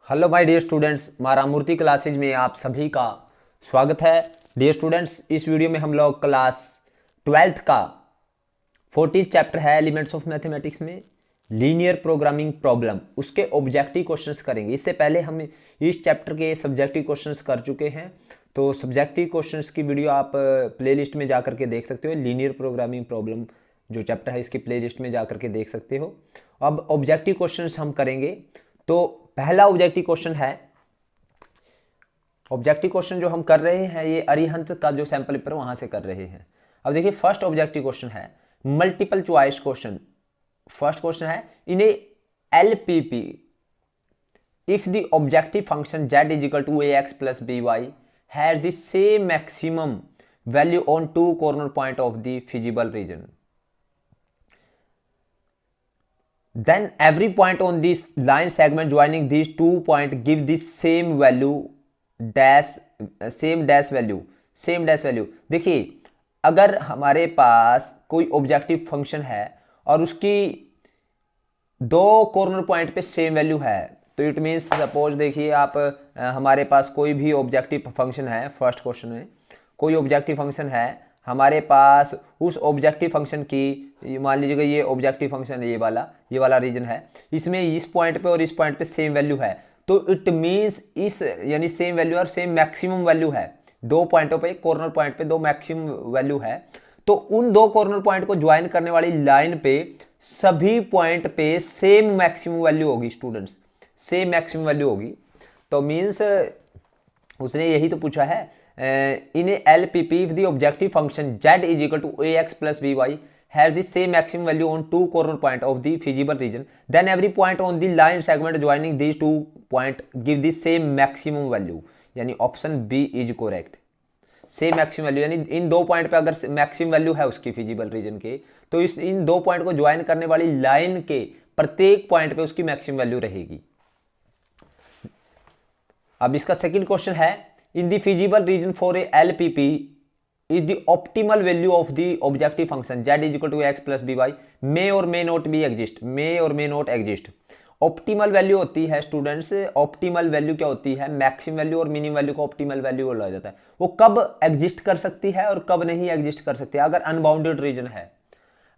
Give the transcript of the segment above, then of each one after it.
Hello my dear students, मारा मूर्ति classes में आप सभी का स्वागत है। डियर स्टूडेंट्स, इस वीडियो में हम लोग क्लास 12th का 14th चैप्टर है एलिमेंट्स ऑफ मैथमेटिक्स में लीनियर प्रोग्रामिंग प्रॉब्लम, उसके ऑब्जेक्टिव क्वेश्चंस करेंगे। इससे पहले हम इस चैप्टर के सब्जेक्टिव क्वेश्चंस कर चुके हैं, तो सब्जेक्टिव क्वेश्चंस की वीडियो आप प्लेलिस्ट में जा करके देख सकते हो। लीनियर प्रोग्रामिंग प्रॉब्लम जो चैप्टर है इसकी प्लेलिस्ट में जा करके देख सकते हो। अब ऑब्जेक्टिव क्वेश्चंस हम करेंगे। तो पहला ऑब्जेक्टिव क्वेश्चन है, ऑब्जेक्टिव क्वेश्चन जो हम कर रहे हैं ये अरिहंत का जो सैंपल पेपर वहां से कर रहे हैं। अब देखिए फर्स्ट ऑब्जेक्टिव क्वेश्चन है multiple choice question. First question है in a LPP if the objective function z is equal to ax plus by has the same maximum value on two corner point of the feasible region, then every point on this line segment joining these two points give the same value dash same dash value। देखिए अगर हमारे पास कोई objective function है और उसकी दो corner point पे same value है, तो इट मीन्स सपोज देखिए आप हमारे पास कोई भी ऑब्जेक्टिव फंक्शन है। फर्स्ट क्वेश्चन में कोई ऑब्जेक्टिव फंक्शन है हमारे पास, उस ऑब्जेक्टिव फंक्शन की मान लीजिएगा ये ऑब्जेक्टिव फंक्शन है, ये वाला रीजन है, इसमें इस पॉइंट पे और इस पॉइंट पे सेम वैल्यू है, तो इट मीन्स इस यानी सेम वैल्यू और सेम मैक्सिमम वैल्यू है। दो पॉइंटों पे, कॉर्नर पॉइंट पे दो मैक्सिमम वैल्यू है, तो उन दो कॉर्नर पॉइंट को ज्वाइन करने वाली लाइन पे सभी पॉइंट पे सेम मैक्सिमम वैल्यू होगी स्टूडेंट्स, सेम मैक्सिमम वैल्यू होगी। तो मीन्स उसने यही तो पूछा है in a LPP if the objective function z is equal to ax plus by has the same maximum value on two corner point of the feasible region, then every point on the line segment joining these two point give the same maximum value। यानी option B is correct. Same maximum value यानी इन दो point पे अगर maximum value है उसकी feasible region के, तो इन दो पॉइंट को ज्वाइन करने वाली लाइन के प्रत्येक पॉइंट पे उसकी मैक्सिमम वैल्यू रहेगी। अब इसका सेकंड क्वेश्चन है in the feasible region for a LPP is the optimal value of the objective function z is equal to x plus by may or may not be exist, may or may not exist। Optimal value होती है students, optimal value क्या होती है, maximum value और minimum value को optimal value बोला जाता है। वो कब एग्जिस्ट कर सकती है और कब नहीं एग्जिस्ट कर सकती है, अगर अनबाउंडेड रीजन है।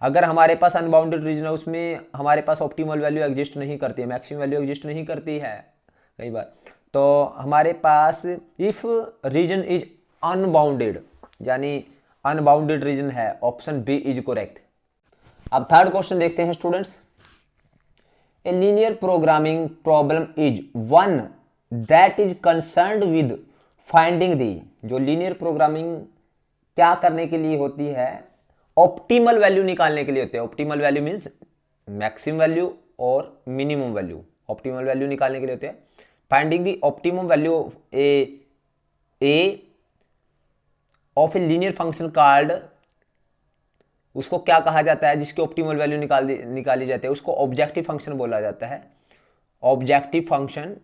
अगर हमारे पास अनबाउंडेड रीजन है उसमें हमारे पास ऑप्टिमल वैल्यू एग्जिस्ट नहीं करती है, मैक्सिमम वैल्यू एग्जिस्ट नहीं करती है कई बार, तो हमारे पास इफ रीजन इज अनबाउंडेड यानी अनबाउंडेड रीजन है, ऑप्शन बी इज करेक्ट। अब थर्ड क्वेश्चन देखते हैं students. A linear programming problem is one that is concerned with finding the. जो लीनियर प्रोग्रामिंग क्या करने के लिए होती है, ऑप्टिमल वैल्यू निकालने के लिए होती है। Optimal value means maximum value और मिनिमम वैल्यू, ऑप्टिमल वैल्यू निकालने के लिए होते हैं। Finding the optimum value of a linear function called, उसको क्या कहा जाता है जिसकी ऑप्टिमल वैल्यू निकाली जाती है, उसको ऑब्जेक्टिव फंक्शन बोला जाता है। Objective function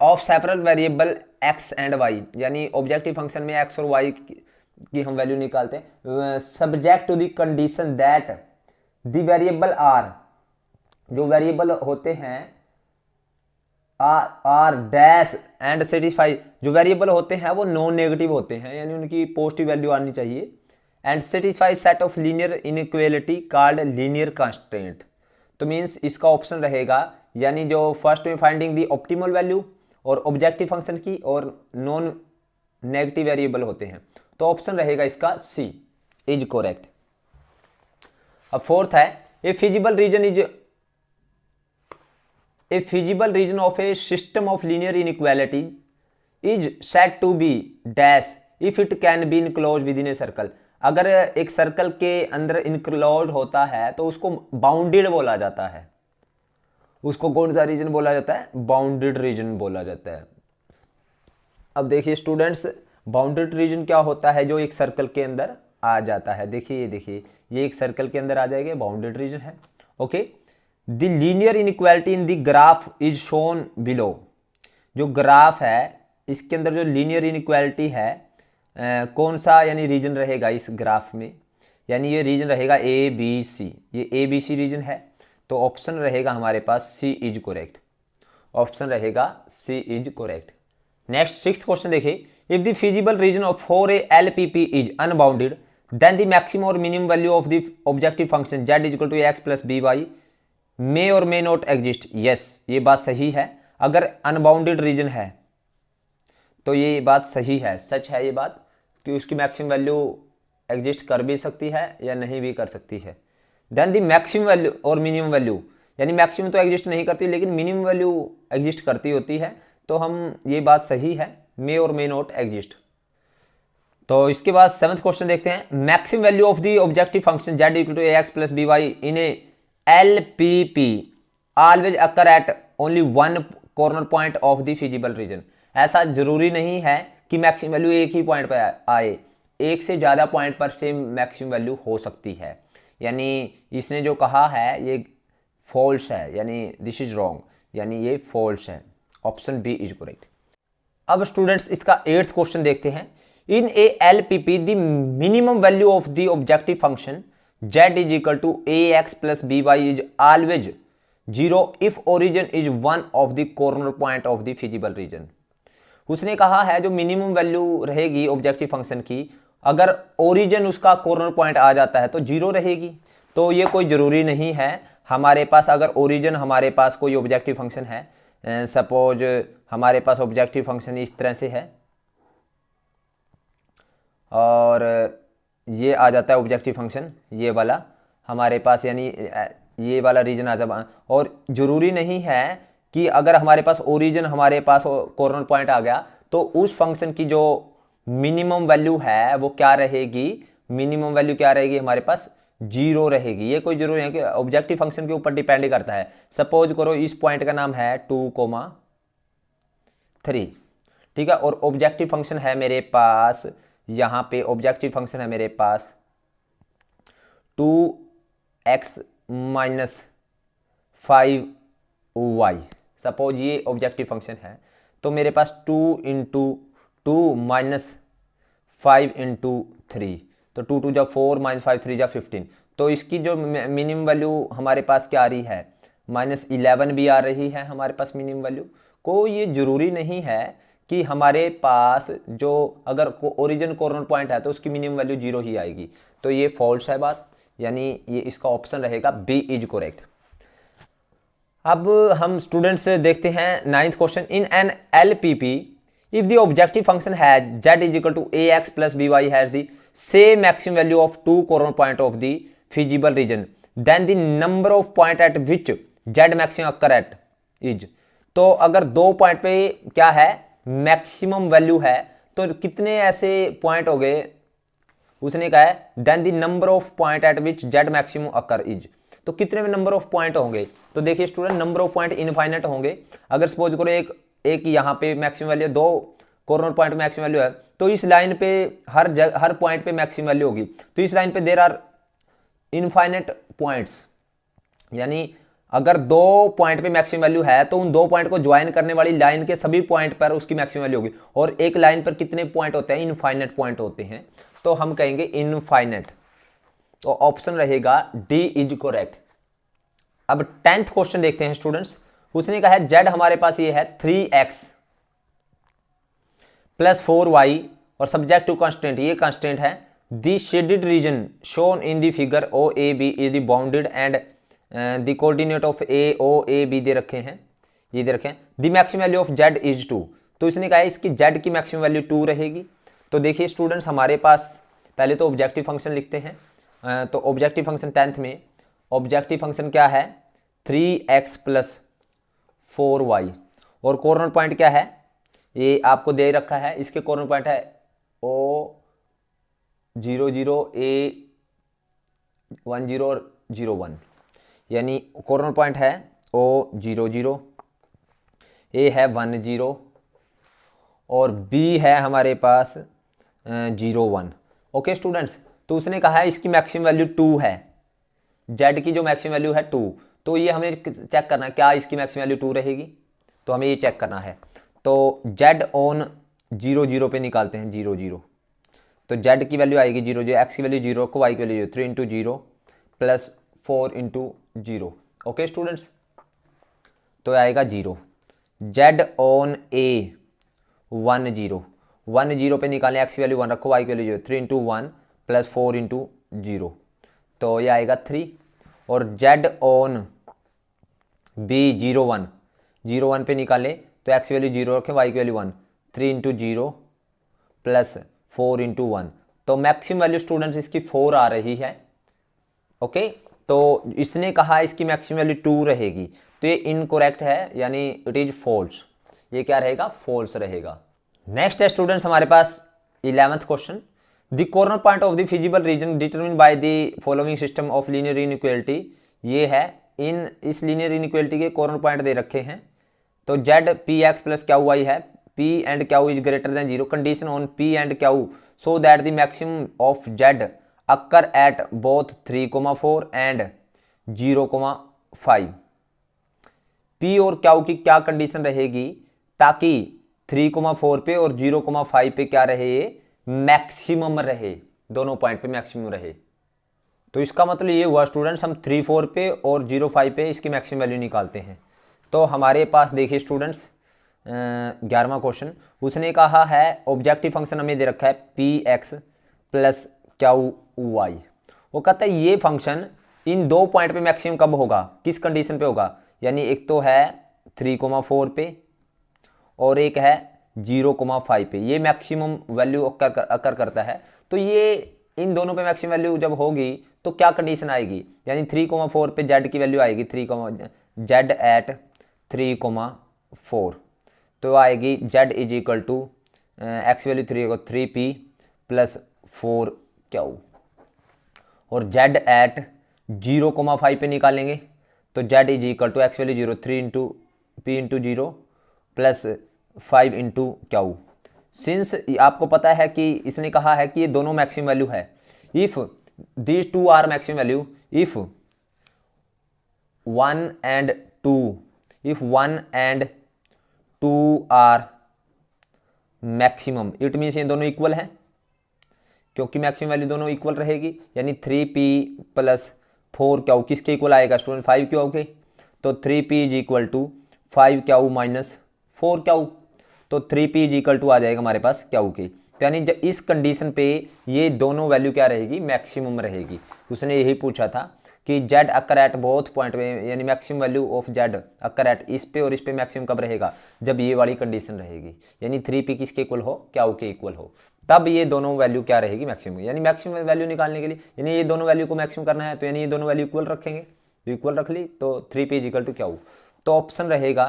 of several variable X and Y, यानी ऑब्जेक्टिव फंक्शन में एक्स और वाई की हम वैल्यू निकालते हैं। Subject to the condition that the variable are, जो वेरिएबल होते हैं आर डैश एंड सेटिस्फाई, जो वेरिएबल होते हैं वो नॉन नेगेटिव होते हैं यानी उनकी पॉजिटिव वैल्यू आनी चाहिए। And satisfy set of linear inequality called linear constraint. तो मीन्स इसका ऑप्शन रहेगा, यानी जो फर्स्ट में फाइंडिंग दी ऑप्टिमल वैल्यू और ऑब्जेक्टिव फंक्शन की और नॉन नेगेटिव वेरिएबल होते हैं, तो ऑप्शन रहेगा इसका सी इज करेक्ट। अब फोर्थ है a feasible region is a feasible region of a system of linear inequalities is said to be dash if it can be enclosed within a circle। अगर एक circle के अंदर enclose होता है तो उसको बाउंडेड बोला जाता है। उसको कौन सा रीजन बोला जाता है, बाउंडेड रीजन बोला जाता है। अब देखिए स्टूडेंट्स, बाउंडेड रीजन क्या होता है, जो एक सर्कल के अंदर आ जाता है। देखिए ये एक सर्कल के अंदर आ जाएगा, बाउंडेड रीजन है। Okay, the linear inequality in the graph is shown below. जो ग्राफ है इसके अंदर जो लीनियर इनइक्वालिटी है कौन सा यानी रीजन रहेगा इस ग्राफ में, यानी ये रीजन रहेगा ए बी सी, ये ए बी सी रीजन है, तो ऑप्शन रहेगा हमारे पास सी इज करेक्ट। ऑप्शन रहेगा C is correct. Next sixth question देखिए, if the feasible region of for a LPP is unbounded then the maximum और minimum value of the objective function z is equal to x plus B y may और may not exist. Yes, ये बात सही है। अगर unbounded region है तो ये बात सही है, सच है ये बात कि उसकी मैक्सिमम वैल्यू एग्जिस्ट कर भी सकती है या नहीं भी कर सकती है। देन द मैक्सिमम वैल्यू और मिनिमम वैल्यू, यानी मैक्सिमम तो एग्जिस्ट नहीं करती लेकिन मिनिमम वैल्यू एग्जिस्ट करती होती है, तो हम ये बात सही है, मे और मे नॉट एग्जिस्ट। तो इसके बाद सेवंथ क्वेश्चन देखते हैं, maximum value of the objective function z equal to x plus B Y in a LPP always occur at only one corner point of the feasible region. ऐसा जरूरी नहीं है कि मैक्सिमम वैल्यू एक ही point पर आए, एक से ज़्यादा पॉइंट पर सेम मैक्सिमम वैल्यू हो सकती है। यानी इसने जो कहा है ये फॉल्स है, यानी दिस इज रॉन्ग, यानी ये फॉल्स है। Option B is correct. अब स्टूडेंट्स इसका एट्थ क्वेश्चन देखते हैं, in a LPP the minimum value of the objective function z is equal to A X plus B Y is always zero if origin is one of the corner point of the feasible region. उसने कहा है जो minimum value रहेगी objective function की, अगर origin उसका corner point आ जाता है तो जीरो रहेगी। तो ये कोई ज़रूरी नहीं है हमारे पास, अगर ओरिजिन हमारे पास कोई ऑब्जेक्टिव फंक्शन है, सपोज हमारे पास ऑब्जेक्टिव फंक्शन इस तरह से है और ये आ जाता है ऑब्जेक्टिव फंक्शन ये वाला हमारे पास, यानी ये वाला रीजन आ जाता है, और ज़रूरी नहीं है कि अगर हमारे पास ओरिजिन हमारे पास कॉर्नर पॉइंट आ गया तो उस फंक्शन की जो मिनिमम वैल्यू है वो क्या रहेगी, मिनिमम वैल्यू क्या रहेगी हमारे पास, जीरो रहेगी। ये कोई जरूरी है कि ऑब्जेक्टिव फंक्शन के ऊपर डिपेंड करता है। सपोज करो इस पॉइंट का नाम है 2,3, ठीक है, और ऑब्जेक्टिव फंक्शन है मेरे पास, यहाँ पे ऑब्जेक्टिव फंक्शन है मेरे पास 2x माइनस 5y। सपोज ये ऑब्जेक्टिव फंक्शन है, तो मेरे पास 2 इंटू 2 माइनस 5 इंटू 3, तो 2 2 जा 4 माइनस 5 3 जा 15। तो इसकी जो मिनिमम वैल्यू हमारे पास क्या आ रही है, -11 भी आ रही है हमारे पास मिनिमम वैल्यू। को ये ज़रूरी नहीं है कि हमारे पास जो अगर ओरिजिन कॉर्नर पॉइंट है तो उसकी मिनिमम वैल्यू जीरो ही आएगी। तो ये फॉल्स है बात, यानी ये इसका ऑप्शन रहेगा बी इज करेक्ट। अब हम स्टूडेंट्स से देखते हैं ninth question, in an LPP if the objective function has z is equal to A X plus B Y has the same maximum value of two corner point of the feasible region then the number of point at which z maximum occur at is. तो अगर दो point पे क्या है maximum value है तो कितने ऐसे पॉइंट हो गए, उसने कहा है then the number of point at which z maximum occur is. तो कितने नंबर ऑफ पॉइंट होंगे, तो देखिए student number of point infinite होंगे। अगर सपोज करो एक यहाँ पे मैक्सिमम वैल्यू, दो कॉर्नर पॉइंट मैक्सिमम वैल्यू है, तो इस लाइन पे हर पॉइंट पे मैक्सिमम वैल्यू होगी। तो इस लाइन पे देयर आर इनफाइनाइट पॉइंट्स, यानी अगर दो पॉइंट पे मैक्सिमम वैल्यू है तो उन दो पॉइंट को ज्वाइन करने वाली लाइन के सभी पॉइंट पर उसकी मैक्सिमम वैल्यू होगी। और एक लाइन पर कितने पॉइंट होते हैं, इनफाइनाइट पॉइंट होते हैं, तो हम कहेंगे इनफाइनाइट। तो ऑप्शन रहेगा डी इज करेक्ट। अब 10th क्वेश्चन देखते हैं स्टूडेंट्स, उसने कहा है z हमारे पास ये है 3x प्लस 4y और सब्जेक्ट टू कंस्टेंट, ये कंस्टेंट है। The shaded region shown in the figure OAB is the bounded and the coordinate of AOAB दे रखे हैं, ये दे रखे हैं। The maximum value of z is 2। तो इसने कहा है इसकी z की मैक्सिमम वैल्यू 2 रहेगी। तो देखिए स्टूडेंट्स हमारे पास पहले तो ऑब्जेक्टिव फंक्शन लिखते हैं। तो ऑब्जेक्टिव फंक्शन 10th में ऑब्जेक्टिव फंक्शन क्या है 3x प्लस 4y और कॉर्नर पॉइंट क्या है, ये आपको दे रखा है, इसके कॉर्नर पॉइंट है O00A1001, यानी कॉर्नर पॉइंट है O00, A है 10 और B है हमारे पास 01। ओके स्टूडेंट्स, तो उसने कहा है इसकी मैक्सिमम वैल्यू 2 है, z की जो मैक्सिमम वैल्यू है 2। तो ये हमें चेक करना है क्या इसकी मैक्सिमम वैल्यू 2 रहेगी, तो हमें ये चेक करना है। तो z ऑन 0 पे निकालते हैं 0 तो z की वैल्यू आएगी 0 x की वैल्यू 0 को y की value 3 into 0 plus 4 into 0। Okay students, तो आएगा 0। जेड ऑन ए 1 0 पे निकालें, एक्स की वैल्यू 1 रखो, वाई की वैल्यू 0, 3 इंटू 1 प्लस 4 इंटू 0, तो ये आएगा 3। और जेड ऑन बी 0 1 पे निकालें तो एक्स की वैल्यू 0 रखें, वाई की वैल्यू 1, 3 इंटू 0 प्लस 4 इंटू 1, तो मैक्सिमम वैल्यू स्टूडेंट्स इसकी 4 आ रही है। ओके, तो इसने कहा इसकी मैक्सिमम वैल्यू 2 रहेगी, तो ये इनकरेक्ट है, यानी इट इज फॉल्स। ये क्या रहेगा? फॉल्स रहेगा। नेक्स्ट है स्टूडेंट्स हमारे पास 11th question, the corner point of the feasible region determine by the following system of linear inequality. ये है, इन इस लीनियर इनइक्वालिटी के कॉर्नर पॉइंट दे रखे हैं। तो Z P X plus Q Y है, P and Q is greater than 0, condition on P and Q so that the maximum of Z occur at both 3,4 and 0,5। P और Q की क्या condition रहेगी ताकि 3,4 पे और 0,5 पे क्या रहे? ये मैक्सिमम रहे, दोनों पॉइंट पे मैक्सिमम रहे। तो इसका मतलब ये हुआ स्टूडेंट्स, हम 3,4 पे और 0,5 पे इसकी मैक्सिमम वैल्यू निकालते हैं। तो हमारे पास देखिए स्टूडेंट्स 11वां क्वेश्चन, उसने कहा है ऑब्जेक्टिव फंक्शन हमें दे रखा है P X plus Q Y. वो कहता है ये फंक्शन इन दो पॉइंट पे मैक्सिमम कब होगा, किस कंडीशन पे होगा? यानी एक तो है 3,4 पे और एक है 0,5 पे, ये मैक्सिमम वैल्यू अकर करता है। तो ये इन दोनों पे मैक्सिमम वैल्यू जब होगी तो क्या कंडीशन आएगी? यानी 3,4 पे जेड की वैल्यू आएगी, जेड एट 3,4, तो आएगी Z is equal to X value 3 P plus 4 Q. और जेड एट 0,5 पे निकालेंगे तो Z is equal to X value 0, 3 into P into 0 plus 5 into Q. Since आपको पता है कि इसने कहा है कि ये दोनों मैक्सिमम वैल्यू है, if these two are maximum value, if 1 and 2, if 1 and 2 are maximum, it means ये दोनों इक्वल है, क्योंकि मैक्सिमम वैल्यू दोनों इक्वल रहेगी। यानी 3p प्लस 4 क्यू किसके इक्वल आएगा स्टूडेंट? 5 क्यू के। तो 3p is equal to 5 q minus 4 q, तो 3p इज इक्वल टू आ जाएगा हमारे पास क्यू के। तो यानी इस कंडीशन पे ये दोनों वैल्यू क्या रहेगी? मैक्सिमम रहेगी। उसने यही पूछा था कि Z occur at both point में, यानी maximum value of Z occur eight इस पे और इस पे मैक्सिमम कब रहेगा? जब ये वाली कंडीशन रहेगी, यानी 3p किसके इक्वल हो? क्यू के इक्वल हो, तब ये दोनों वैल्यू क्या रहेगी? मैक्सिमम। यानी मैक्सिमम वैल्यू निकालने के लिए, यानी ये दोनों वैल्यू को मैक्सिमम करना है, तो यानी ये दोनों वैल्यू इक्वल रखेंगे, तो इक्वल रख ली, तो 3p is equal to Q, तो ऑप्शन रहेगा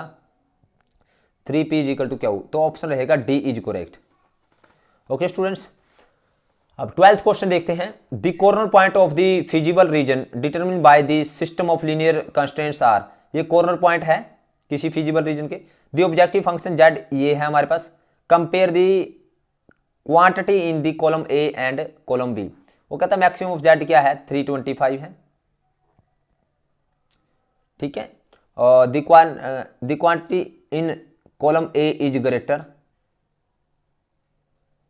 3p is equal to Q, तो ऑप्शन रहेगा D is correct. Okay students, अब 12th क्वेश्चन देखते हैं, the corner point of the feasible region determine by the system of linear constraints are. ये corner point है किसी feasible region के। The objective function Z ये है हमारे पास। Compare the quantity in the column A and column B. वो कहता है मैक्सिमम ऑफ जेड क्या है? 325 है, ठीक है। और the quantity in column A is greater,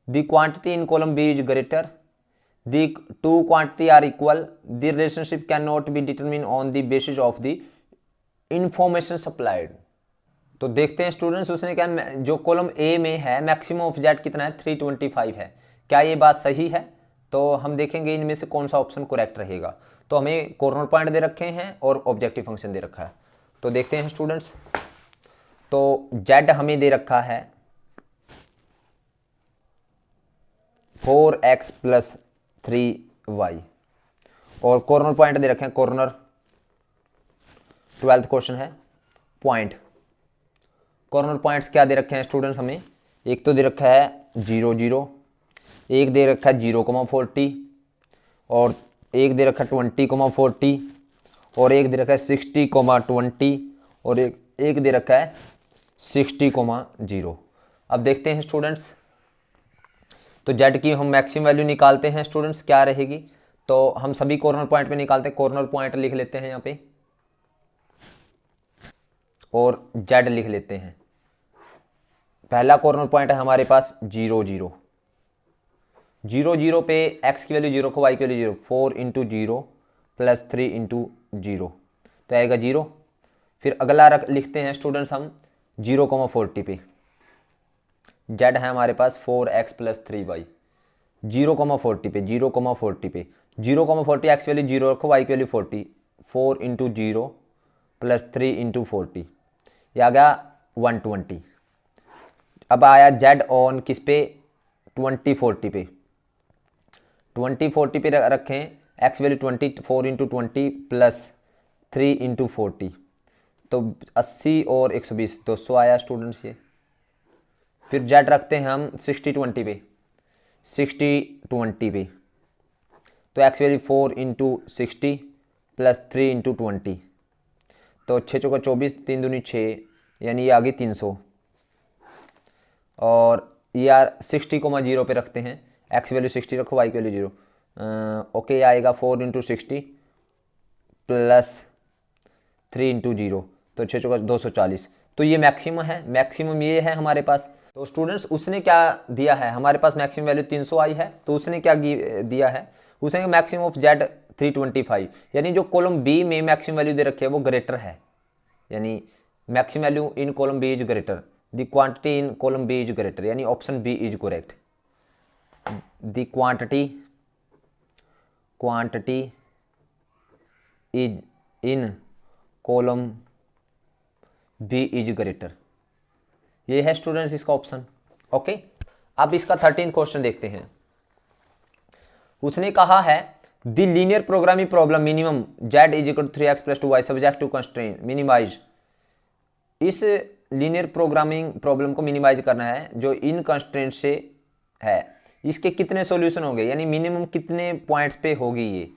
the quantity in column B is greater, the two quantity are equal, the relationship cannot be determined on the basis of the information supplied। तो देखते हैं students, उसने क्या, जो column A में है maximum of Z कितना है? 325 है। क्या ये बात सही है? तो हम देखेंगे इनमें से कौन सा ऑप्शन करेक्ट रहेगा। तो हमें कॉर्नर पॉइंट दे रखे हैं और ऑब्जेक्टिव फंक्शन दे रखा है, तो देखते हैं स्टूडेंट्स। तो जेड हमें दे रखा है 4x प्लस 3y और कॉर्नर पॉइंट दे रखे हैं, कॉर्नर 12th क्वेश्चन है पॉइंट। कॉर्नर पॉइंट्स क्या दे रखे हैं स्टूडेंट्स हमें? एक तो दे रखा है 0 0, एक दे रखा है 0,40 और एक दे रखा है 20,40 और एक दे रखा है 60,20 और एक दे रखा है 60,0। अब देखते हैं स्टूडेंट्स, तो जेड की हम मैक्सिमम वैल्यू निकालते हैं स्टूडेंट्स, क्या रहेगी? तो हम सभी कॉर्नर पॉइंट पे निकालते हैं, कॉर्नर पॉइंट लिख लेते हैं यहाँ पे और जेड लिख लेते हैं। पहला कॉर्नर पॉइंट है हमारे पास 0 0 0 0 पे x की वैल्यू 0 को y की वैल्यू 0, 4 इंटू 0 प्लस 3 इंटू 0, तो आएगा 0। फिर अगला लिखते हैं स्टूडेंट्स हम 0,40 पे। जेड है हमारे पास 4x + 3y। 0,40 पे, 0,40 पे, 0,40 एक्स वैल्यू 0 रखो, वाई की वैल्यू 40, 4 × 0 + 3 × 40, ये आ गया 120। अब आया जेड ऑन किस पे, 2040 पे। 2040 पे रखें, एक्स वैल्यू 20, 4 × 20 + 3 × 40, तो 80 और 120, 200 आया स्टूडेंट्स ये। फिर जेड रखते हैं हम 60-20 पे, 60-20 पे, तो एक्स वैल्यू 4 × 60 + 3 × 20, तो 6 चौका 24, 3 दूनी 6, यानी ये आ गई 300। और ये यार 60,0 पे रखते हैं, एक्स वैल्यू 60 रखो, वाई की वैल्यू 0, ओके आएगा 4 × 60 + 3 × 0, तो 6 चौका 240, तो ये मैक्सिमम है, मैक्सिमम ये है हमारे पास। तो स्टूडेंट्स उसने क्या दिया है, हमारे पास मैक्सिमम वैल्यू 300 आई है, तो उसने क्या दिया है, उसने मैक्सिमम ऑफ जेड 325, यानी जो कॉलम बी में मैक्सिमम वैल्यू दे रखी है वो ग्रेटर है, यानी maximum value in column B is greater, the quantity in column B is greater, यानी option B is correct. The quantity is in column B is greater, ये है स्टूडेंट्स इसका ऑप्शन। ओके, अब इसका 13 क्वेश्चन देखते हैं। उसने कहा है the linear programming problem minimum Z is equal to 3x + 2y subject to constraint minimise. इस लीनियर प्रोग्रामिंग प्रॉब्लम को मिनिमाइज करना है जो इन कंस्ट्रेंट से है, इसके कितने सॉल्यूशन होंगे, यानी मिनिमम कितने पॉइंट्स पे होगी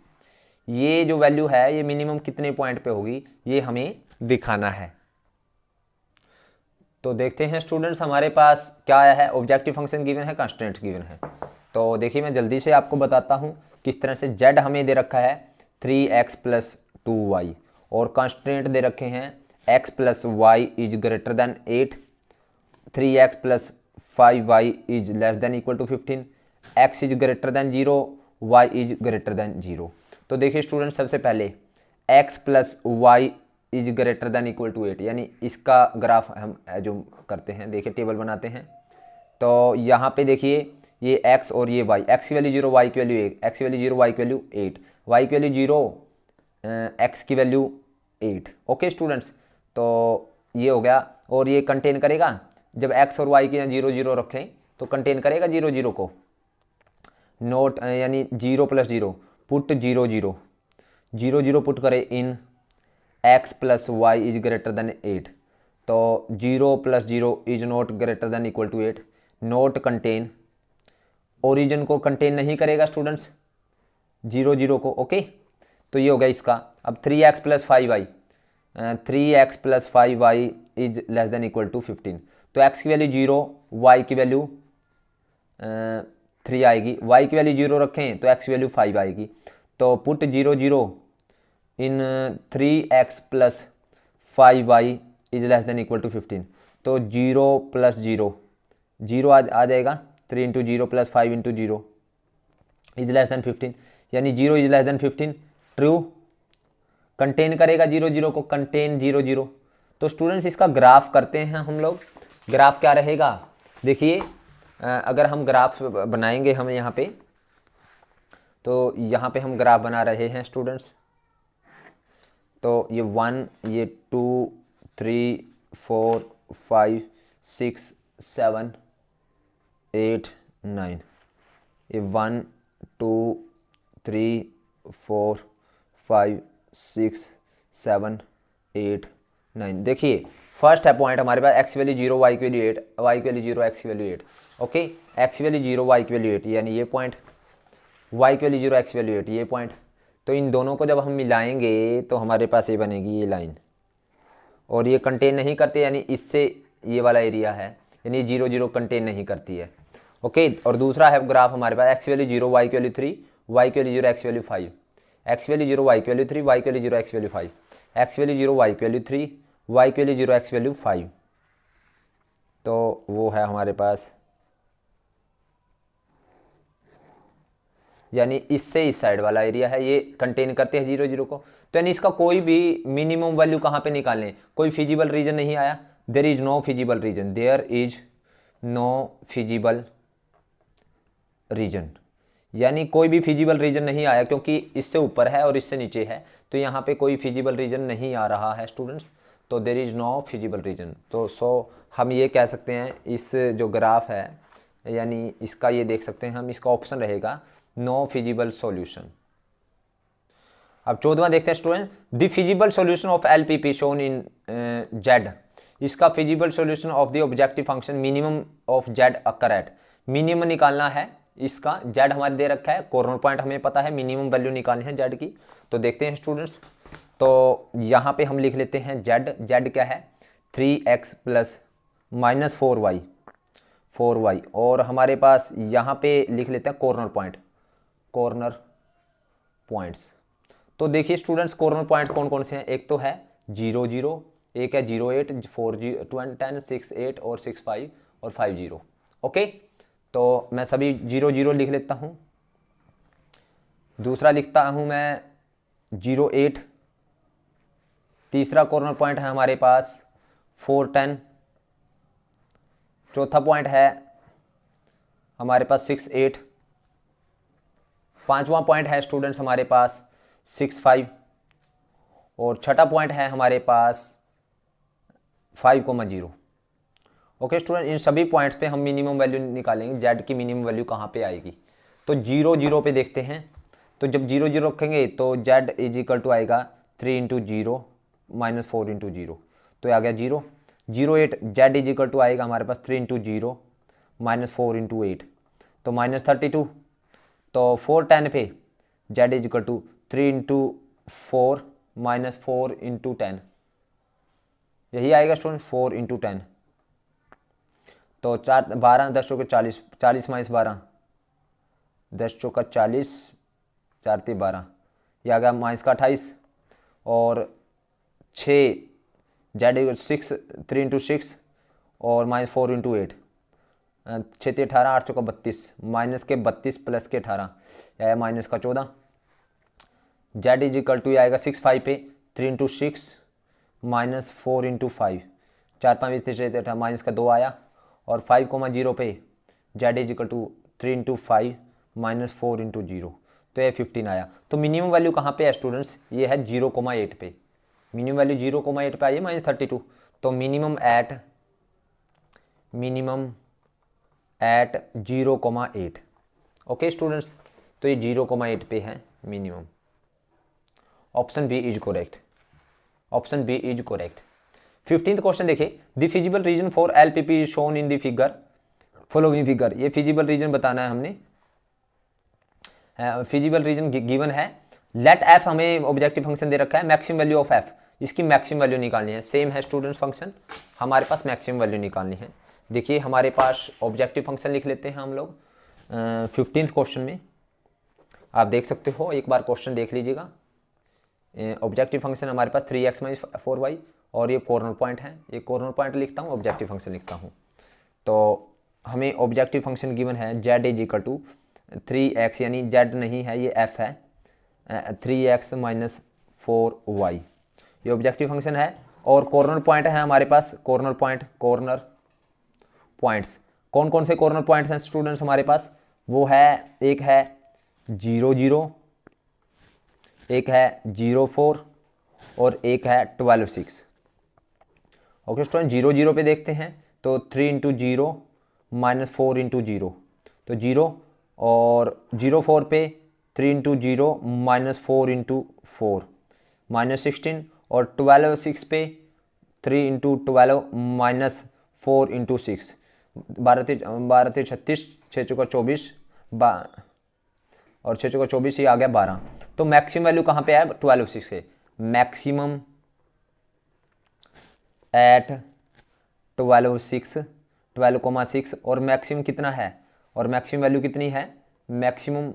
ये जो वैल्यू है ये मिनिमम कितने पॉइंट पे होगी, ये हमें दिखाना है। तो देखते हैं स्टूडेंट्स हमारे पास क्या आया है, ऑब्जेक्टिव फंक्शन गिवन है, कंस्ट्रेंट गिवन है। तो देखिए मैं जल्दी से आपको बताता हूँ किस तरह से। जेड हमें दे रखा है 3x + 2y और कंस्ट्रेंट दे रखे हैं x + y is greater than 8, 3x + 5y is less than equal to 15, x is greater than 0, y is greater than 0। तो देखिए स्टूडेंट सबसे पहले x + y is greater than equal to 8, यानी इसका graph हम जो करते हैं, देखिए टेबल बनाते हैं। तो यहाँ पे देखिए ये x और ये y, x की वैल्यू 0, y की वैल्यू 1, x की वैल्यू 0, y की वैल्यू 8, y की वैल्यू 0, x की वैल्यू 8। ओके स्टूडेंट्स, तो ये हो गया। और ये कंटेन करेगा, जब x और y की 0 0 रखें तो कंटेन करेगा 0 0 को, नोट यानी 0 + 0, पुट 0 0, 0 0 पुट करे in x + y is greater than 8, तो 0 + 0 is not greater than equal to 8, not contain, origin को कंटेन नहीं करेगा स्टूडेंट्स 0 0 को। ओके, तो ये हो गया इसका। अब 3x + 5y, 3x + 5y is less than equal to 15, तो x की वैल्यू 0, y की वैल्यू 3 आएगी, y की वैल्यू 0 रखें तो x की वैल्यू 5 आएगी, तो put 0 0 in 3x + 5y is less than equal to 15, तो 0 + 0, 0 आ जाएगा, 3 × 0 + 5 × 0 इज लेस देन 15, यानी 0 is less then 15 true. Contain करेगा 0 0 को, कंटेन 0 0। तो स्टूडेंट्स इसका ग्राफ करते हैं हम लोग। ग्राफ क्या रहेगा, देखिए अगर हम ग्राफ बनाएंगे हम यहाँ पे, तो यहाँ पे हम ग्राफ बना रहे हैं स्टूडेंट्स। तो ये 1, ये 2, 3, 4, 5, 6, 7, 8, 9, ये 1, 2, 3, 4, 5, 6, 7, 8, 9। देखिए फर्स्ट है पॉइंट हमारे पास, x वैल्यू 0, y की वैल्यू 8, y की वैल्यू 0, x की value 8। Okay, x value 0, y की वैल्यू 8, यानी ये पॉइंट, y की वैल्यू 0, x वैल्यू 8, ये पॉइंट। तो इन दोनों को जब हम मिलाएंगे तो हमारे पास ये बनेगी ये लाइन, और ये कंटेन नहीं करते, यानी इससे ये वाला एरिया है, यानी 0 0 कंटेन नहीं करती है। ओके, और दूसरा है ग्राफ हमारे पास, x वैल्यू 0, y की वैल्यू 3, y की value 0, x value 5, x value 0, y की वैल्यू 3, y की value 0, x value 5, x value 0, y की वैल्यू 3, y की वैल्यू 0, x वैल्यू 5। तो वो है हमारे पास, यानी इससे इस साइड वाला एरिया है, ये कंटेन करते हैं 0 0 को। तो यानी इसका कोई भी मिनिमम वैल्यू कहाँ पे निकालें, कोई फिजिबल रीजन नहीं आया, there is no feasible region, there is no feasible region, यानी कोई भी फिजिबल रीजन नहीं आया, क्योंकि इससे ऊपर है और इससे नीचे है, तो यहाँ पे कोई फिजिबल रीजन नहीं आ रहा है स्टूडेंट्स, तो there is no feasible region. तो हम ये कह सकते हैं इस जो ग्राफ है, यानी इसका ये देख सकते हैं हम, इसका ऑप्शन रहेगा नो फिजिबल सॉल्यूशन। अब 14वां देखते हैं student, the feasible solution of LPP shown in Z, इसका feasible solution of the objective function minimum of Z occur at, minimum निकालना है इसका, जेड हमारे दे रखा है, कॉर्नर पॉइंट हमें पता है, मिनिमम वैल्यू निकालनी है जेड की। तो देखते हैं स्टूडेंट्स, तो यहाँ पे हम लिख लेते हैं जेड, जेड क्या है 3x प्लस माइनस 4y, और हमारे पास यहाँ पे लिख लेते हैं कॉर्नर पॉइंट्स। तो देखिए स्टूडेंट्स कॉर्नर पॉइंट कौन कौन से हैं, एक तो है 0 0, एक है 0 8, 4 10 6 8 और 6 5 और 5 0। ओके, तो मैं सभी 0 0 लिख लेता हूँ। दूसरा लिखता हूँ मैं 0 8, तीसरा कॉर्नर पॉइंट है हमारे पास 4 10, चौथा पॉइंट है हमारे पास 6 8, पांचवा पॉइंट है स्टूडेंट्स हमारे पास 6 5, और छठा पॉइंट है हमारे पास 5,0। ओके स्टूडेंट, इन सभी पॉइंट्स पे हम मिनिमम वैल्यू निकालेंगे, जेड की मिनिमम वैल्यू कहाँ पे आएगी। तो 0 0 पे देखते हैं, तो जब 0 0 रखेंगे तो जेड इज इक्वल टू आएगा 3 इंटू 0 माइनस 4 इंटू 0, तो आ गया 0 0 8, जेड इज इक्वल टू आएगा हमारे पास 3 इंटू 0 माइनस 4 इंटू 8, तो माइनस 32। तो 4 10 पे Z is equal to 3 into 4 minus 4 into 10, यही आएगा स्टूडेंट 4 इंटू 10। तो 4 12 10 चौके 40, 40 माइनस 12 10 चौका 40, 4 3 12, ये आ गया माइनस का 28, और 6 जेड 6 3 इंटू 6 और माइनस 4 इंटू 8, 6 3 18, 8 चौका 32, माइनस के 32 प्लस के 18, यह है माइनस का 14। जेड इज इक्वल टू आएगा 6 5 पे 3 इंटू 6 माइनस 4 इंटू 5, 4 5 3 माइनस का 2 आया, और 5,0 पे Z is equal to 3 into 5 minus 4 into 0, तो ये 15 आया। तो मिनिमम वैल्यू कहाँ पे है स्टूडेंट्स, ये है 0,8 पे, मिनिमम वैल्यू 0,8 पे आई है माइनस 32, तो मिनिमम एट 0,8। ओके स्टूडेंट्स, तो ये 0,8 पे है minimum. Option B is correct, option B is correct. 15th question देखिए, the feasible region for LPP is shown in the figure following figure, ये फिजिबल रीजन बताना है हमने, फिजिबल रीजन गिवन है। लेट एफ हमें ऑब्जेक्टिव फंक्शन दे रखा है, मैक्सिमम वैल्यू ऑफ एफ, इसकी मैक्सिमम वैल्यू निकालनी है, सेम है स्टूडेंट्स फंक्शन, हमारे पास मैक्सिमम वैल्यू निकालनी है। देखिए हमारे पास ऑब्जेक्टिव फंक्शन लिख लेते हैं हम लोग 15th क्वेश्चन में, आप देख सकते हो, एक बार क्वेश्चन देख लीजिएगा। ऑब्जेक्टिव फंक्शन हमारे पास 3x माइनस 4y, और ये कॉर्नर पॉइंट है, ये कॉर्नर पॉइंट लिखता हूँ, ऑब्जेक्टिव फंक्शन लिखता हूँ। तो हमें ऑब्जेक्टिव फंक्शन गिवन है z is equal to 3x, यानी z नहीं है ये f है, 3x माइनस 4y, ये ऑब्जेक्टिव फंक्शन है। और कॉर्नर पॉइंट है हमारे पास, कॉर्नर पॉइंट्स कौन कौन से कॉर्नर पॉइंट्स हैं स्टूडेंट्स हमारे पास, वो है, एक है 0 0, एक है 0 4 और एक है 12 6। ओके स्टूडेंट, 0 0 पे देखते हैं, तो 3 इंटू 0 माइनस 4 इंटू 0, तो 0, और 0 4 पे 3 इंटू 0 माइनस 4 इंटू 4 माइनस 16, और 12 6 पे 3 इंटू 12 माइनस 4 इंटू 6, 12 36, 6 चौका 24, और 6 चौका 24, ये आ गया 12। तो मैक्सिमम वैल्यू कहाँ पे है 12 6 से, मैक्सिमम एट 12,6 और मैक्सिमम कितना है, और मैक्सिमम वैल्यू कितनी है, मैक्सिमम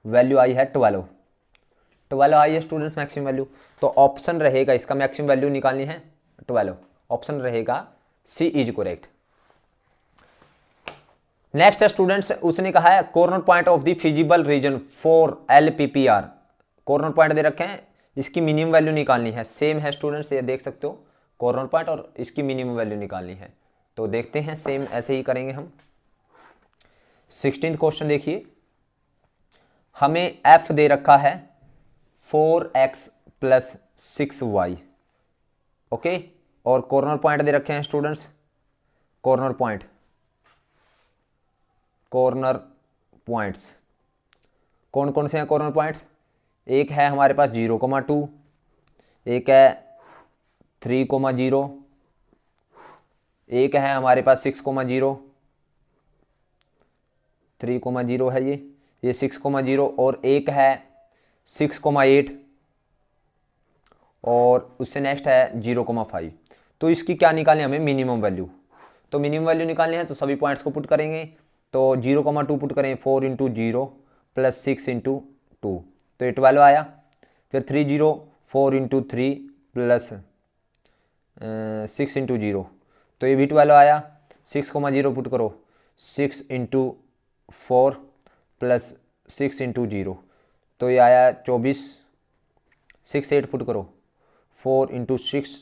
वैल्यू आई है 12 आई है स्टूडेंट्स मैक्सिमम वैल्यू। तो ऑप्शन रहेगा इसका, मैक्सिमम वैल्यू निकालनी है 12, ऑप्शन रहेगा सी इज करेक्ट। नेक्स्ट है स्टूडेंट्स, उसने कहा है corner point of the feasible region for LPPR, corner point दे रखे हैं, इसकी मिनिमम वैल्यू निकालनी है, सेम है स्टूडेंट्स, ये देख सकते हो, कॉर्नर पॉइंट और इसकी मिनिमम वैल्यू निकालनी है। तो देखते हैं, सेम ऐसे ही करेंगे हम। 16th क्वेश्चन देखिए, हमें f दे रखा है 4x प्लस 6y, ओके, और कॉर्नर पॉइंट दे रखे हैं स्टूडेंट्स, कॉर्नर पॉइंट्स कौन कौन से हैं कॉर्नर पॉइंट्स? एक है हमारे पास 0,2, एक है 3,0, एक है हमारे पास 6,0, 3,0 है ये 6,0, और एक है 6,8, और उससे नेक्स्ट है 0,5। तो इसकी क्या निकालनी है हमें? Minimum value. तो मिनिमम वैल्यू निकालनी है तो सभी पॉइंट्स को पुट करेंगे। तो 0,2 पुट करें, 4 इंटू 0 प्लस 6 इंटू 2, तो ये 12 आया। फिर 3 4 इंटू 3 प्लस 6 इंटू 0, तो ये भी 12 आया। 6,0 पुट करो, 6 इंटू 4 प्लस 6 इंटू 0, तो ये आया 24। 6 8 पुट करो, 4 into 6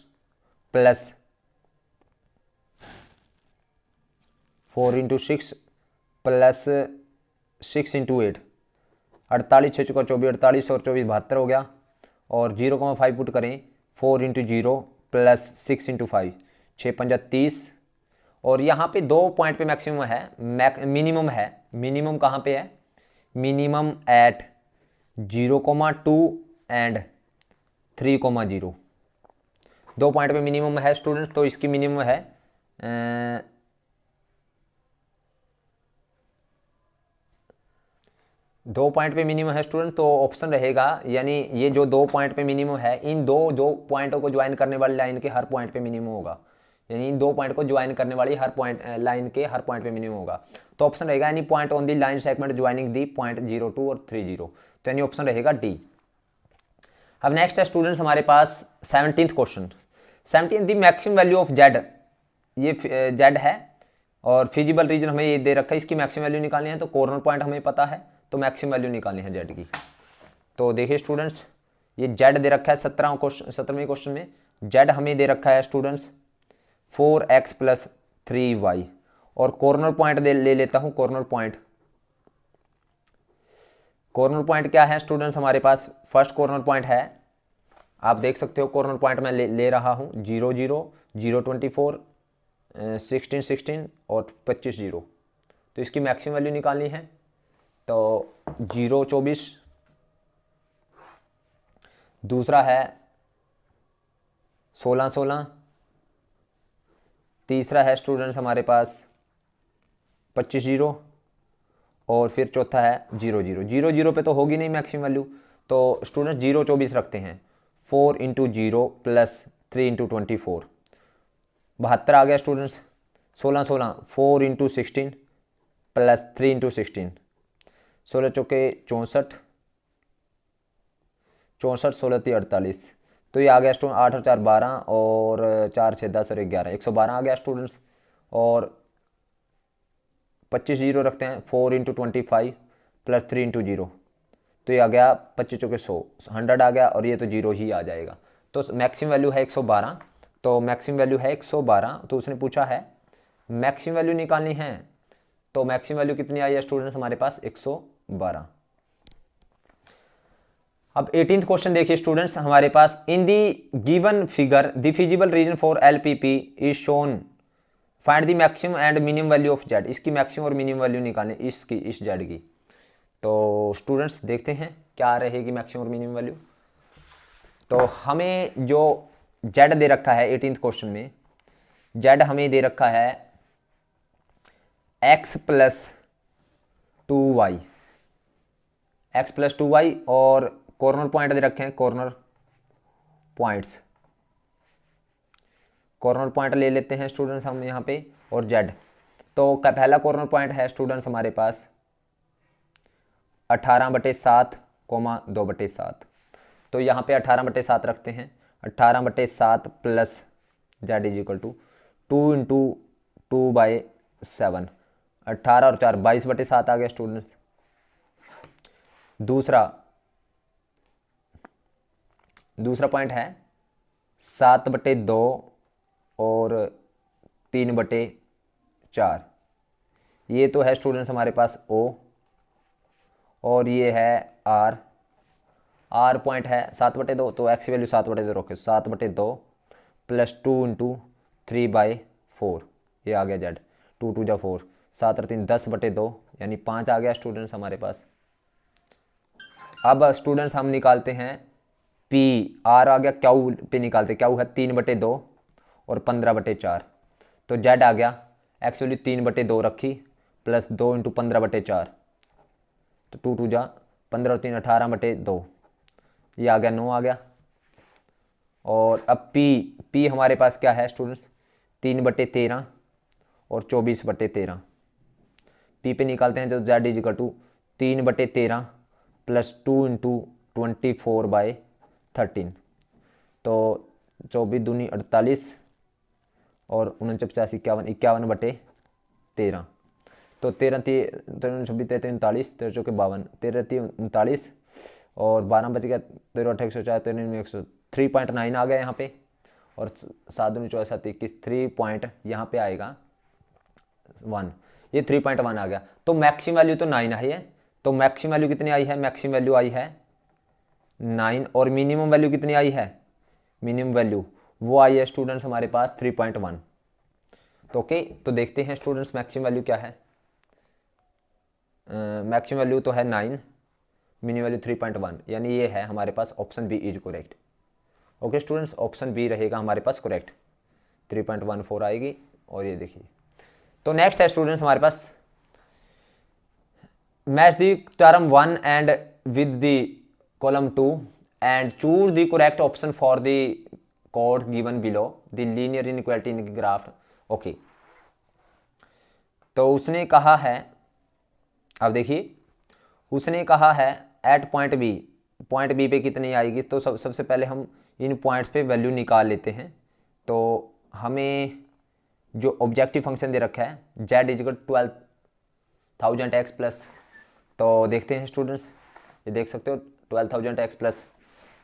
plus 4 into 6 plus 6 into 8, 48 6 चुका 24, 48 और 24 72 हो गया। और 0,5 पुट करें, 4 इंटू 0 प्लस 6 इंटू 5, 6 5 30। और यहाँ पे 2 पॉइंट पे मैक्सिमम है, मिनिमम है। मिनिमम कहाँ पे है? Minimum at 0,2 and 3,0। 2 पॉइंट पे मिनिमम है स्टूडेंट्स, तो इसकी मिनिमम है 2 पॉइंट पे मिनिमम है स्टूडेंट्स, तो ऑप्शन रहेगा, यानी ये जो 2 पॉइंट पे मिनिमम है, इन दो पॉइंटों को ज्वाइन करने वाली लाइन के हर पॉइंट पे मिनिमम होगा। यानी इन 2 पॉइंट को ज्वाइन करने वाली हर पॉइंट लाइन के हर पॉइंट पे मिनिमम होगा। तो ऑप्शन रहेगा any point on the line segment joining the point 02 और 30, तो यानी ऑप्शन रहेगा डी। अब नेक्स्ट है स्टूडेंट्स हमारे पास 17th question. 17 the maximum value of Z, ये जेड है और फिजिबल रीजन हमें ये दे रखा है, इसकी मैक्सिमम वैल्यू निकालनी है। तो कॉर्नर पॉइंट हमें पता है, तो मैक्सिमम वैल्यू निकालनी है जेड की। तो देखिए स्टूडेंट्स, ये जेड दे रखा है 17वें क्वेश्चन में। जेड हमें दे रखा है स्टूडेंट्स 4x प्लस 3y, और कॉर्नर पॉइंट ले लेता हूं। कॉर्नर पॉइंट क्या है स्टूडेंट्स हमारे पास? फर्स्ट कॉर्नर पॉइंट है, आप देख सकते हो कॉर्नर पॉइंट मैं ले रहा हूं 0 0 0 24 16 16 और 25 0। तो इसकी मैक्सिमम वैल्यू निकालनी है। तो 0 24, दूसरा है 16 16, तीसरा है स्टूडेंट्स हमारे पास 25 0, और फिर चौथा है 0 0 0 0 पे तो होगी नहीं मैक्सिमम वैल्यू, तो स्टूडेंट्स 0 24 रखते हैं। 4 इंटू 0 प्लस 3 इंटू 24, 72 आ गया स्टूडेंट्स। 16 16, 4 इंटू 16 प्लस 3 इंटू 16, 16 चौके 64, 64 16 3 48, तो ये आ गया स्टूडेंट 8 और 4 12, और 4 6 10 और 11 112 आ गया स्टूडेंट्स। और 25 0 रखते हैं, 4 इंटू 25 प्लस 3 इंटू 0, तो ये आ गया 25 चौके 100, 100 आ गया, और ये तो 0 ही आ जाएगा। तो मैक्सिमम वैल्यू है 112, तो मैक्सिमम वैल्यू है 112। तो उसने पूछा है मैक्सिमम वैल्यू निकालनी है, तो मैक्सिमम वैल्यू कितनी आई है स्टूडेंट्स हमारे पास? 112। अब 18th क्वेश्चन देखिए स्टूडेंट्स हमारे पास, in the given figure the feasible region for LPP is shown, find the maximum and minimum value of Z. इसकी मैक्सिमम और मिनिमम वैल्यू निकालें इसकी, इस जेड की। तो स्टूडेंट्स देखते हैं क्या रहेगी मैक्सिमम और मिनिमम वैल्यू। तो हमें जो जेड दे रखा है 18th क्वेश्चन में, जेड हमें दे रखा है x plus 2y, x plus 2y, और कॉर्नर पॉइंट दे रखे हैं, कॉर्नर पॉइंट ले लेते हैं स्टूडेंट्स हम यहाँ पे, और जेड। तो पहला कॉर्नर पॉइंट है स्टूडेंट्स हमारे पास 18/7, 2/7। तो यहाँ पे 18/7 रखते हैं, 18/7 plus Z is equal to 2 into 2/7, 18 और 4 22/7 आ गया स्टूडेंट्स। दूसरा पॉइंट है 7/2 और 3/4। ये तो है स्टूडेंट्स हमारे पास O, और ये है R पॉइंट है 7/2, तो x की वैल्यू 7/2 रखे, 7/2 प्लस 2 × 3/4, ये आ गया Z। 2 2 जा 4, 7 और 3 10/2, यानी 5 आ गया स्टूडेंट्स हमारे पास। अब स्टूडेंट्स हम निकालते हैं P, R आ गया, Q पे निकालते, Q है 3/2 और 15/4, तो Z आ गया, x वैल्यू 3/2 रखी, प्लस 2 × 15/4, तो 2 2 जा 15 और 3 18/2, ये आ गया 9 आ गया। और अब P हमारे पास क्या है स्टूडेंट्स, 3/13 और 24/13। P पे निकालते हैं तो Z इजिकल टू 3/13 प्लस 2 × 24/13, तो 24 दूनी 48 और 49 51 51/13, तो 13 26 33 39 13 चौके 52 13 39 और 12 बच गया, 13 8 104 13 100 3.9 आ गया यहाँ पे, और 7 दूनी 24 7 21 3 पॉइंट यहाँ पे आएगा 1, ये 3.1 आ गया। तो मैक्सिमम वैल्यू तो 9 आई है, तो मैक्सिमम वैल्यू कितनी आई है, मैक्सिमम वैल्यू आई है 9, और मिनिमम वैल्यू कितनी आई है, मिनिमम वैल्यू वो आई है स्टूडेंट्स हमारे पास 3.1। तो ओके, तो देखते हैं स्टूडेंट्स मैक्सिमम वैल्यू क्या है। मैक्सिमम वैल्यू तो है 9, मिनिमम वैल्यू 3.1, यानी ये है हमारे पास option B is correct. Okay students, option B रहेगा हमारे पास करेक्ट, 3.14 आएगी। और ये देखिए, तो नेक्स्ट है स्टूडेंट्स हमारे पास match the term 1 and with the column 2 and choose the correct option for the code given below the linear inequality in graph. Okay, तो उसने कहा है, अब देखिए उसने कहा है एट पॉइंट बी पे कितनी आएगी, तो सबसे पहले हम इन पॉइंट्स पे वैल्यू निकाल लेते हैं। तो हमें जो ऑब्जेक्टिव फंक्शन दे रखा है z इजिकल 12,000x प्लस, तो देखते हैं स्टूडेंट्स, ये देख सकते हो 12,000x प्लस,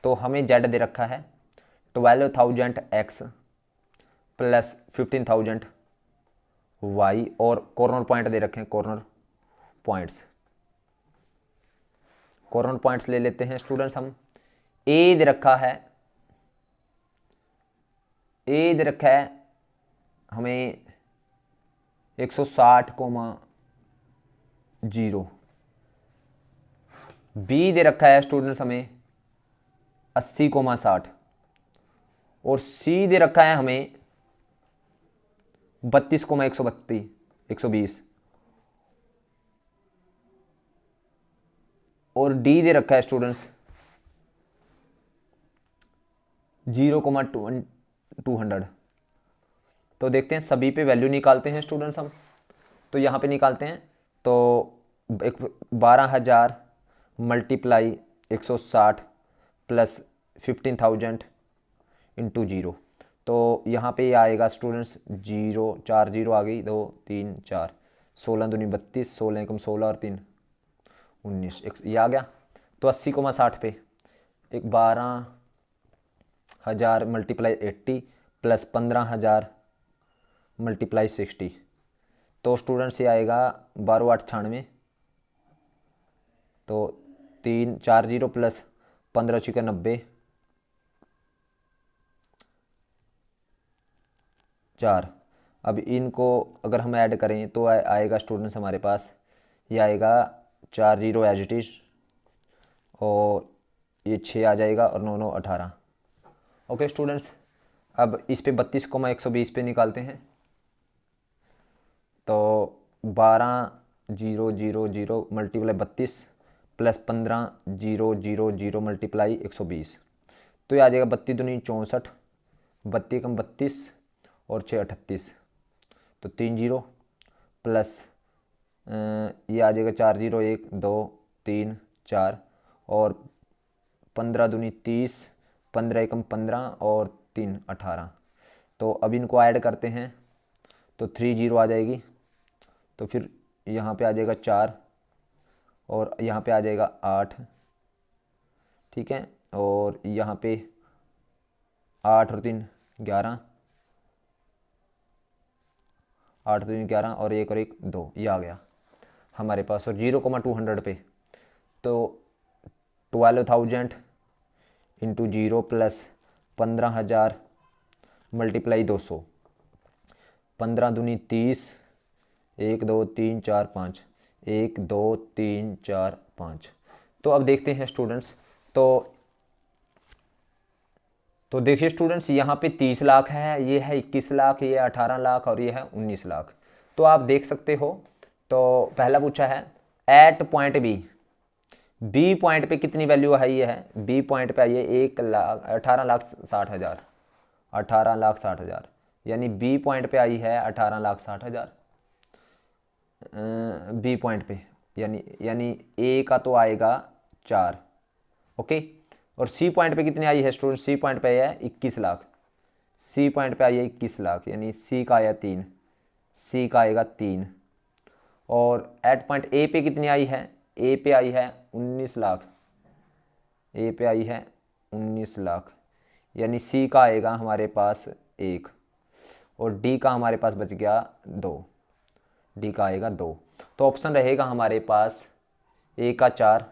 तो हमें z दे रखा है 12,000x प्लस 15,000y, और कॉर्नर पॉइंट दे रखे हैं, कॉर्नर पॉइंट्स ले लेते हैं स्टूडेंट्स हम। ए दे रखा है हमें 160,0, बी दे रखा है स्टूडेंट्स हमें 80,60, और सी दे रखा है हमें 32,120, और डी दे रखा है स्टूडेंट्स 0,200। तो देखते हैं सभी पे वैल्यू निकालते हैं स्टूडेंट्स हम। तो यहाँ पे निकालते हैं, तो 12,000 मल्टीप्लाई 160 प्लस 15,000 इंटू 0, तो यहाँ पे ये आएगा स्टूडेंट्स 0 4 0 आ गई, 2 3 4 16 दूनी 32 16 एकम 16 और 3 19, ये आ गया। तो 80,60 पे 12,000 मल्टीप्लाई 80 प्लस 15,000 मल्टीप्लाई 60, तो स्टूडेंट्स ये आएगा 12 8 96, तो 3 4 0 प्लस 15 6 90 4। अब इनको अगर हम ऐड करें तो आएगा स्टूडेंट्स हमारे पास, ये आएगा 4 0 एज इट इज, और ये 6 आ जाएगा, और 9 9 18। ओके स्टूडेंट्स, अब इस पे 32,120 पे निकालते हैं, तो 12,000 मल्टीप्लाई 32 प्लस 15,000 मल्टीप्लाई 120, तो ये आ जाएगा 32 दूनी 64, 32 कम 32 और 6 38, तो 3 0 प्लस ये आ जाएगा 4 0 1 2 3 4, और 15 दूनी 30, 15 एकम 15 और 3 18। तो अब इनको ऐड करते हैं, तो 3 0 आ जाएगी, तो फिर यहाँ पे आ जाएगा 4, और यहाँ पे आ जाएगा 8, ठीक है, और यहाँ पे 8 और 3 11, 8 दूनी 11 और 1 और 1 2, ये आ गया हमारे पास। और 0,200 पे तो 12,000 इंटू 0 प्लस 15,000 मल्टीप्लाई 200, 15 दूनी 30, 1 2 3 4 5, 1 2 3 4 5। तो अब देखते हैं स्टूडेंट्स, तो देखिए स्टूडेंट्स, यहाँ पे 30 लाख है, ये है 21 लाख, ये 18 लाख और ये है 19 लाख। तो आप देख सकते हो, तो पहला पूछा है एट पॉइंट बी पॉइंट पे कितनी वैल्यू आई है, बी पॉइंट पे आई है 18,60,000, 18,60,000, यानी बी पॉइंट पे आई है 18,60,000 बी पॉइंट पे, यानी ए का तो आएगा 4, ओके। और सी पॉइंट पे कितनी आई है स्टूडेंट, सी पॉइंट पे है 21 लाख, सी पॉइंट पे आई है 21 लाख, यानी सी का आया 3, सी का आएगा 3। और एट पॉइंट ए पे कितनी आई है, ए पे आई है 19 लाख, ए पे आई है 19 लाख, यानी सी का आएगा हमारे पास 1 और डी का हमारे पास बच गया 2, डी का आएगा 2। तो ऑप्शन रहेगा हमारे पास ए का 4,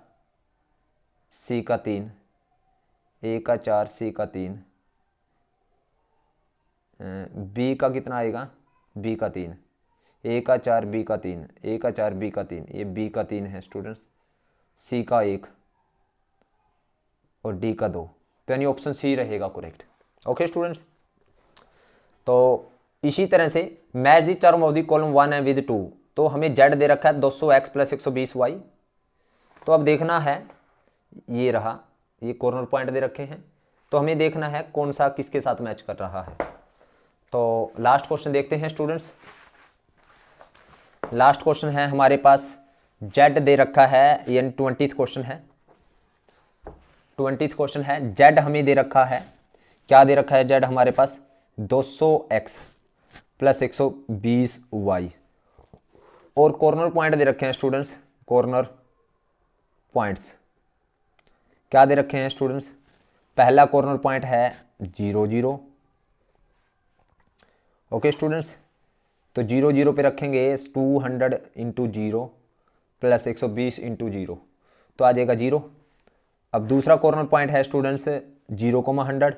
सी का 3, ए का 4, सी का 3, बी का कितना आएगा, बी का 3, ए का 4, बी का 3, ए का 4, बी का 3, ये बी का 3 है स्टूडेंट्स, सी का 1 और डी का 2। तो यानी ऑप्शन सी रहेगा करेक्ट, ओके स्टूडेंट्स। तो इसी तरह से match the term of the column 1 है विद 2, तो हमें जेड दे रखा है 200x प्लस 120y। तो अब देखना है, ये रहा, ये कॉर्नर पॉइंट दे रखे हैं, तो हमें देखना है कौन सा किसके साथ मैच कर रहा है। तो लास्ट क्वेश्चन देखते हैं स्टूडेंट्स। लास्ट क्वेश्चन है हमारे पास, जेड दे रखा है, यानी 20th क्वेश्चन है, 20th क्वेश्चन है, जेड हमें दे रखा है, क्या दे रखा है जेड हमारे पास, 200x प्लस 120y। और कॉर्नर पॉइंट दे रखे हैं स्टूडेंट्स, कॉर्नर पॉइंट्स क्या दे रखे हैं स्टूडेंट्स, पहला कॉर्नर पॉइंट है 0 0, ओके स्टूडेंट्स। तो 0 0 पे रखेंगे 200 इंटू 0 प्लस 120 इंटू 0, तो आ जाएगा 0। अब दूसरा कॉर्नर पॉइंट है स्टूडेंट्स 0,100,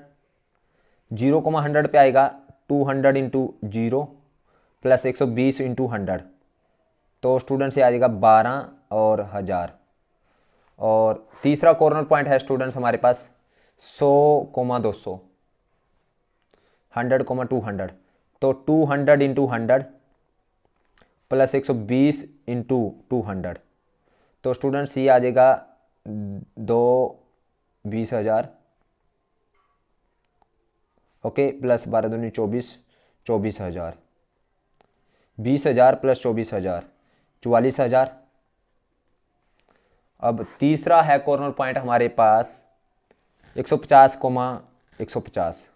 0,100 पे आएगा 200 इंटू 0 प्लस 120 इंटू 100, तो स्टूडेंट्स ये आ जाएगा 12 और 1000। और तीसरा कॉर्नर पॉइंट है स्टूडेंट्स हमारे पास 100,200, 100,200, तो 200 इंटू 100 प्लस 120 इंटू 200, तो स्टूडेंट्स ये आ जाएगा 20,000, ओके, प्लस 12 दूनी 24, 24,000, 20,000 प्लस 24,000, 44,000। अब तीसरा है कॉर्नर पॉइंट हमारे पास 150,150,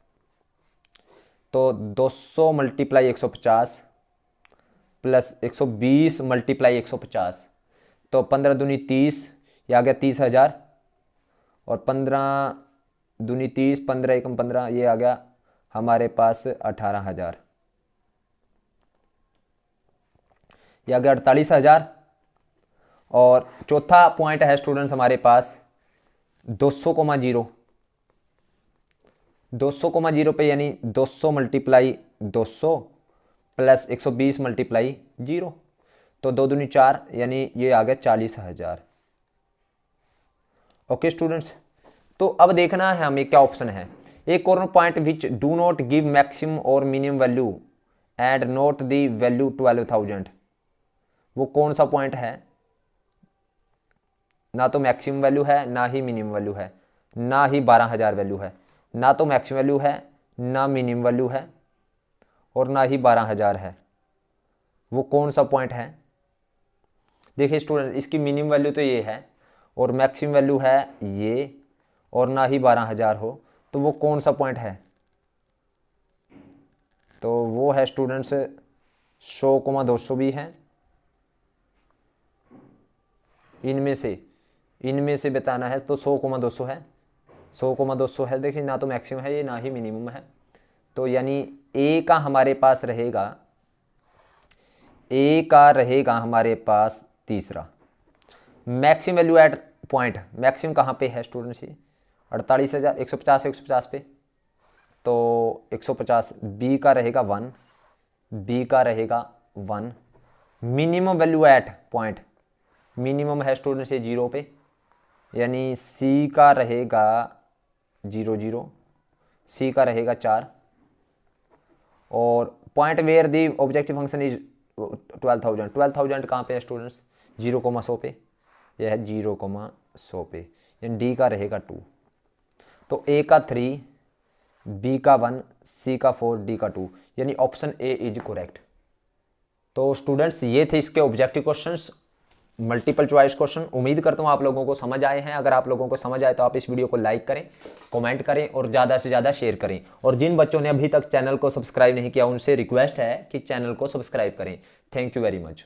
तो 200 मल्टीप्लाई 150 प्लस 120 मल्टीप्लाई 150, तो 15 दूनी 30, ये आ गया 30,000, और 15 दूनी 30, 15 एकम 15, ये आ गया हमारे पास 18,000, ये आ गया 48,000। और चौथा पॉइंट है स्टूडेंट्स हमारे पास 200,0, 200,0 पे, यानी 200 मल्टीप्लाई 200 प्लस 120 मल्टीप्लाई 0, तो 2 दूनी 4, यानी ये आ गया 40,000, ओके स्टूडेंट्स। तो अब देखना है हमें क्या ऑप्शन है, एक corner point which do not give maximum और minimum value and note the value 12,000, वो कौन सा पॉइंट है, ना तो मैक्सिमम वैल्यू है, ना ही मिनिमम वैल्यू है, ना ही 12,000 वैल्यू है, ना तो मैक्सिमम वैल्यू है, ना मिनिमम वैल्यू है, और ना ही 12,000 है, वो कौन सा पॉइंट है। देखिए स्टूडेंट, इसकी मिनिमम वैल्यू तो ये है और मैक्सिमम वैल्यू है ये, और ना ही 12,000 हो, तो वो कौन सा पॉइंट है, तो वो है स्टूडेंट्स 100,200 भी है, इनमें से बताना है, तो 100,200 है, 100,200 है। देखिए ना तो मैक्सिमम है ये, ना ही मिनिमम है, तो यानी ए का हमारे पास रहेगा ए का रहेगा हमारे पास तीसरा। Maximum value at point, maximum कहाँ पे है स्टूडेंट्स, ये 48,000, 150 है 150 पे, तो 150 बी का रहेगा 1, बी का रहेगा 1। Minimum value at point, minimum है स्टूडेंट्स ये 0 पे, यानी सी का रहेगा 0 0, सी का रहेगा 4। और point where the objective function is 12,000, 12,000 कहाँ पे है स्टूडेंट्स, 0,100 पे, यह है 0,100 पे, यानी डी का रहेगा 2। तो ए का 3, बी का 1, सी का 4, डी का 2, यानी ऑप्शन ए इज करेक्ट। तो स्टूडेंट्स ये थे इसके objective questions, multiple choice question. उम्मीद करता हूँ आप लोगों को समझ आए हैं। अगर आप लोगों को समझ आए तो आप इस वीडियो को लाइक करें, कमेंट करें और ज़्यादा से ज़्यादा शेयर करें। और जिन बच्चों ने अभी तक चैनल को सब्सक्राइब नहीं किया उनसे रिक्वेस्ट है कि चैनल को सब्सक्राइब करें। Thank you very much.